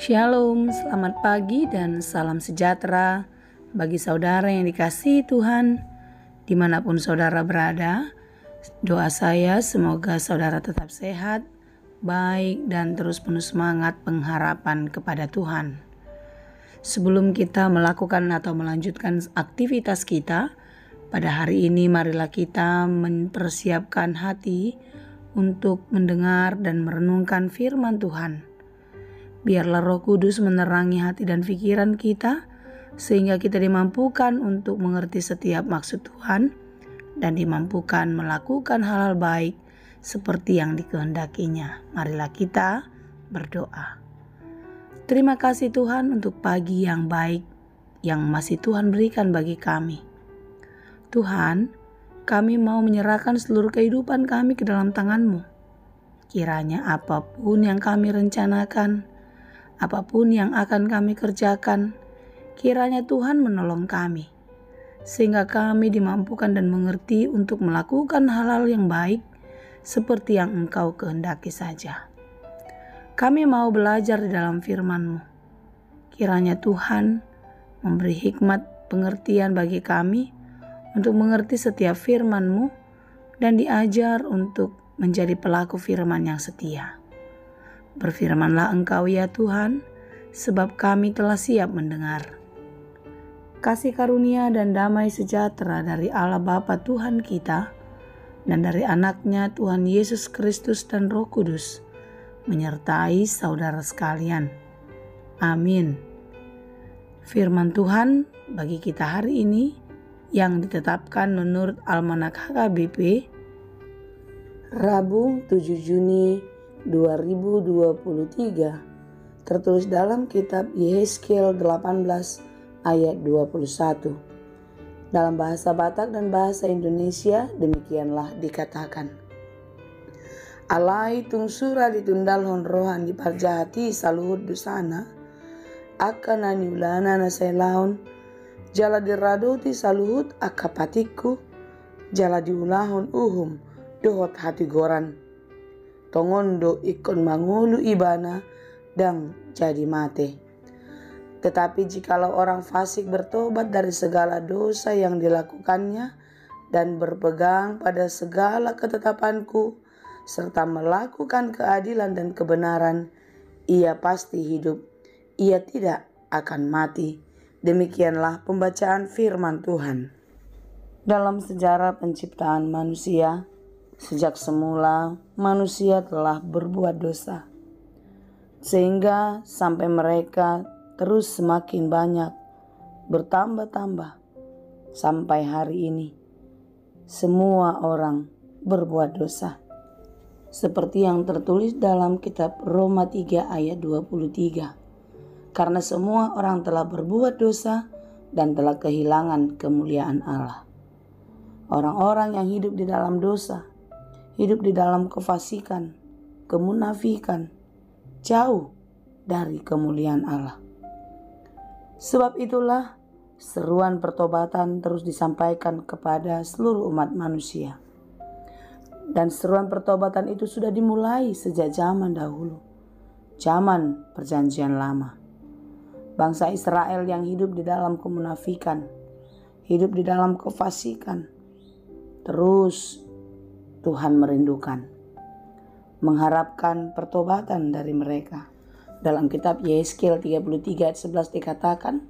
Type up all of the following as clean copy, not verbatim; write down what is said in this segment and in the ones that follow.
Shalom, selamat pagi dan salam sejahtera bagi saudara yang dikasihi Tuhan. Dimanapun saudara berada, doa saya semoga saudara tetap sehat, baik dan terus penuh semangat pengharapan kepada Tuhan. Sebelum kita melakukan atau melanjutkan aktivitas kita, pada hari ini marilah kita mempersiapkan hati untuk mendengar dan merenungkan firman Tuhan. Biarlah Roh Kudus menerangi hati dan pikiran kita, sehingga kita dimampukan untuk mengerti setiap maksud Tuhan dan dimampukan melakukan hal-hal baik seperti yang dikehendakinya. Marilah kita berdoa. Terima kasih Tuhan untuk pagi yang baik yang masih Tuhan berikan bagi kami. Tuhan, kami mau menyerahkan seluruh kehidupan kami ke dalam tangan-Mu. Kiranya apapun yang kami rencanakan, apapun yang akan kami kerjakan, kiranya Tuhan menolong kami, sehingga kami dimampukan dan mengerti untuk melakukan hal-hal yang baik seperti yang Engkau kehendaki saja. Kami mau belajar di dalam firman-Mu. Kiranya Tuhan memberi hikmat pengertian bagi kami untuk mengerti setiap firman-Mu dan diajar untuk menjadi pelaku firman yang setia. Berfirmanlah Engkau ya Tuhan, sebab kami telah siap mendengar. Kasih karunia dan damai sejahtera dari Allah Bapa Tuhan kita dan dari anaknya Tuhan Yesus Kristus dan Roh Kudus menyertai saudara sekalian. Amin. Firman Tuhan bagi kita hari ini yang ditetapkan menurut Almanak HKBP Rabu 7 Juni 2023, tertulis dalam kitab Yehezkiel 18 ayat 21. Dalam bahasa Batak dan bahasa Indonesia demikianlah dikatakan. Alai tungsura ditundal honrohan di parjahati saluhut dusana, akan aniulana nasailaun, jala diradoti saluhut akapatiku, jala diulahon uhum, dohot hati goran. Tongondo ikon mangulu ibana dan jadi mate. Tetapi jikalau orang fasik bertobat dari segala dosa yang dilakukannya dan berpegang pada segala ketetapanku serta melakukan keadilan dan kebenaran, ia pasti hidup, ia tidak akan mati. Demikianlah pembacaan firman Tuhan. Dalam sejarah penciptaan manusia, sejak semula manusia telah berbuat dosa, sehingga sampai mereka terus semakin banyak, bertambah-tambah, sampai hari ini. Semua orang berbuat dosa. Seperti yang tertulis dalam kitab Roma 3 ayat 23. Karena semua orang telah berbuat dosa dan telah kehilangan kemuliaan Allah. Orang-orang yang hidup di dalam dosa, hidup di dalam kefasikan, kemunafikan, jauh dari kemuliaan Allah. Sebab itulah seruan pertobatan terus disampaikan kepada seluruh umat manusia. Dan seruan pertobatan itu sudah dimulai sejak zaman dahulu, zaman Perjanjian Lama. Bangsa Israel yang hidup di dalam kemunafikan, hidup di dalam kefasikan, terus Tuhan merindukan, mengharapkan pertobatan dari mereka. Dalam kitab Yehezkiel 33 ayat 11 dikatakan,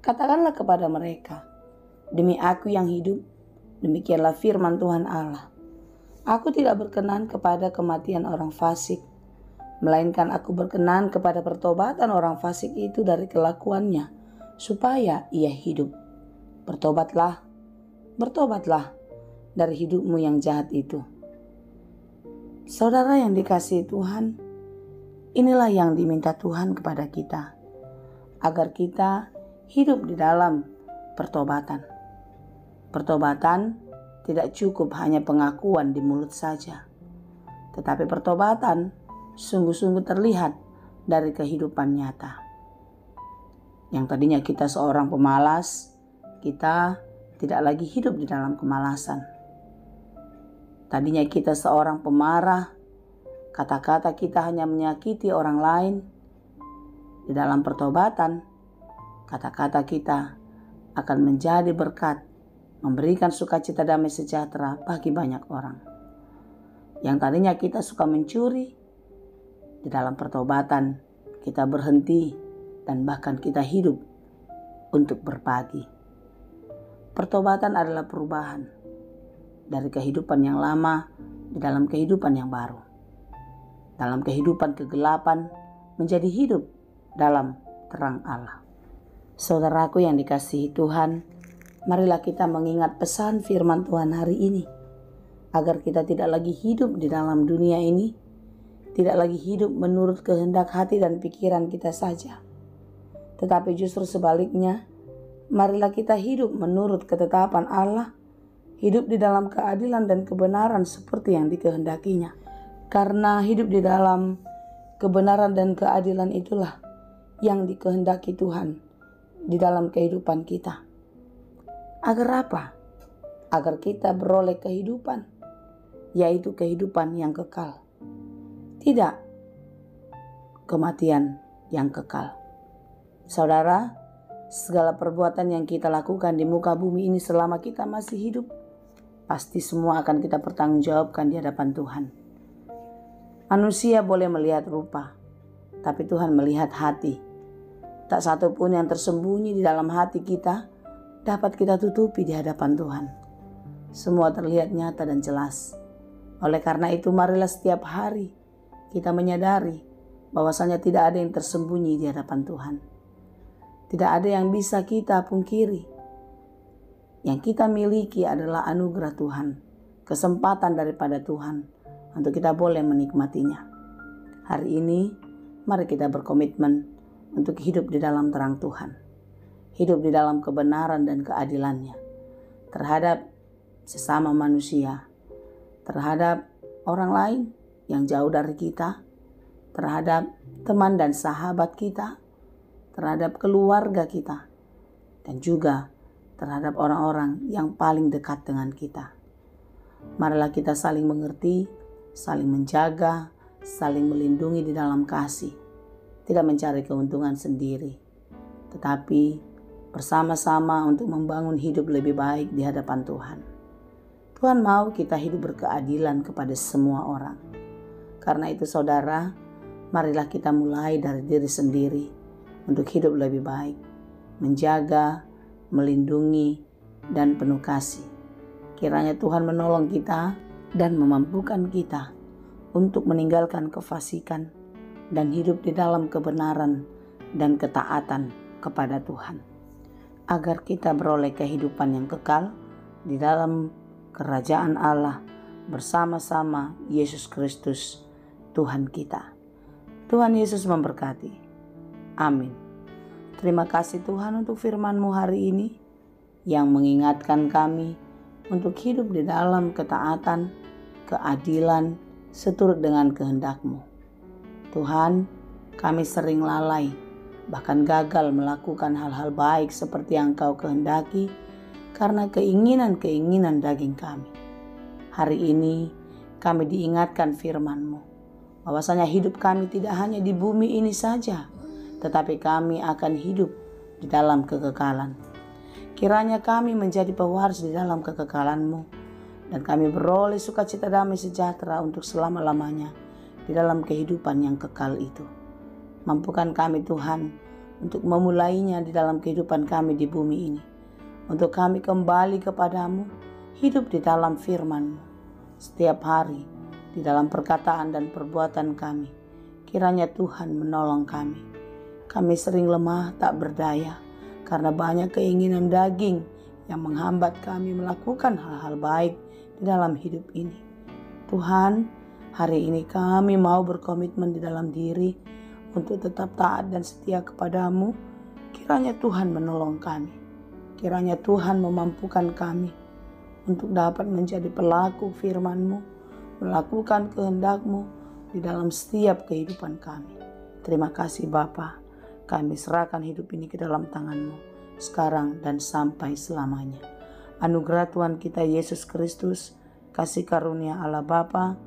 katakanlah kepada mereka, demi aku yang hidup, demikianlah firman Tuhan Allah. Aku tidak berkenan kepada kematian orang fasik, melainkan aku berkenan kepada pertobatan orang fasik itu dari kelakuannya, supaya ia hidup. Bertobatlah, bertobatlah dari hidupmu yang jahat itu. Saudara yang dikasihi Tuhan, inilah yang diminta Tuhan kepada kita, agar kita hidup di dalam pertobatan. Pertobatan tidak cukup hanya pengakuan di mulut saja, tetapi pertobatan sungguh-sungguh terlihat dari kehidupan nyata. Yang tadinya kita seorang pemalas, kita tidak lagi hidup di dalam kemalasan. Tadinya kita seorang pemarah, kata-kata kita hanya menyakiti orang lain. di dalam pertobatan, kata-kata kita akan menjadi berkat, memberikan sukacita damai sejahtera bagi banyak orang. Yang tadinya kita suka mencuri, di dalam pertobatan kita berhenti dan bahkan kita hidup untuk berbagi. Pertobatan adalah perubahan dari kehidupan yang lama di dalam kehidupan yang baru. Dalam kehidupan kegelapan menjadi hidup dalam terang Allah. Saudaraku yang dikasihi Tuhan, marilah kita mengingat pesan firman Tuhan hari ini, agar kita tidak lagi hidup di dalam dunia ini, tidak lagi hidup menurut kehendak hati dan pikiran kita saja, tetapi justru sebaliknya, marilah kita hidup menurut ketetapan Allah, hidup di dalam keadilan dan kebenaran seperti yang dikehendakinya. Karena hidup di dalam kebenaran dan keadilan itulah yang dikehendaki Tuhan di dalam kehidupan kita. Agar apa? Agar kita beroleh kehidupan, yaitu kehidupan yang kekal. Tidak kematian yang kekal. Saudara, segala perbuatan yang kita lakukan di muka bumi ini selama kita masih hidup, pasti semua akan kita pertanggungjawabkan di hadapan Tuhan. Manusia boleh melihat rupa, tapi Tuhan melihat hati. Tak satu pun yang tersembunyi di dalam hati kita dapat kita tutupi di hadapan Tuhan. Semua terlihat nyata dan jelas. Oleh karena itu, marilah setiap hari kita menyadari bahwasanya tidak ada yang tersembunyi di hadapan Tuhan. Tidak ada yang bisa kita pungkiri. Yang kita miliki adalah anugerah Tuhan, kesempatan daripada Tuhan untuk kita boleh menikmatinya. Hari ini, mari kita berkomitmen untuk hidup di dalam terang Tuhan. Hidup di dalam kebenaran dan keadilannya terhadap sesama manusia, terhadap orang lain yang jauh dari kita, terhadap teman dan sahabat kita, terhadap keluarga kita, dan juga terhadap orang-orang yang paling dekat dengan kita. Marilah kita saling mengerti, saling menjaga, saling melindungi di dalam kasih. Tidak mencari keuntungan sendiri, tetapi bersama-sama untuk membangun hidup lebih baik di hadapan Tuhan. Tuhan mau kita hidup berkeadilan kepada semua orang. Karena itu saudara, marilah kita mulai dari diri sendiri untuk hidup lebih baik, menjaga, melindungi, dan penuh kasih. Kiranya Tuhan menolong kita dan memampukan kita untuk meninggalkan kefasikan dan hidup di dalam kebenaran dan ketaatan kepada Tuhan, agar kita beroleh kehidupan yang kekal di dalam kerajaan Allah bersama-sama Yesus Kristus Tuhan kita. Tuhan Yesus memberkati. Amin. Terima kasih Tuhan untuk firman-Mu hari ini yang mengingatkan kami untuk hidup di dalam ketaatan, keadilan, seturut dengan kehendak-Mu. Tuhan, kami sering lalai, bahkan gagal melakukan hal-hal baik seperti yang Engkau kehendaki karena keinginan-keinginan daging kami. Hari ini kami diingatkan firman-Mu, bahwasanya hidup kami tidak hanya di bumi ini saja, tetapi kami akan hidup di dalam kekekalan. Kiranya kami menjadi pewaris di dalam kekekalan-Mu, dan kami beroleh sukacita damai sejahtera untuk selama-lamanya di dalam kehidupan yang kekal itu. Mampukan kami Tuhan untuk memulainya di dalam kehidupan kami di bumi ini, untuk kami kembali kepadamu, hidup di dalam firman-Mu setiap hari di dalam perkataan dan perbuatan kami. Kiranya Tuhan menolong kami. Kami sering lemah tak berdaya karena banyak keinginan daging yang menghambat kami melakukan hal-hal baik di dalam hidup ini. Tuhan, hari ini kami mau berkomitmen di dalam diri untuk tetap taat dan setia kepadamu. Kiranya Tuhan menolong kami. Kiranya Tuhan memampukan kami untuk dapat menjadi pelaku firman-Mu, melakukan kehendak-Mu di dalam setiap kehidupan kami. Terima kasih Bapa. Kami serahkan hidup ini ke dalam tangan-Mu sekarang dan sampai selamanya. Anugerah Tuhan kita Yesus Kristus, kasih karunia Allah Bapa,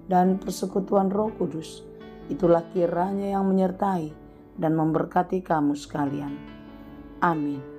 dan persekutuan Roh Kudus, itulah kiranya yang menyertai dan memberkati kamu sekalian. Amin.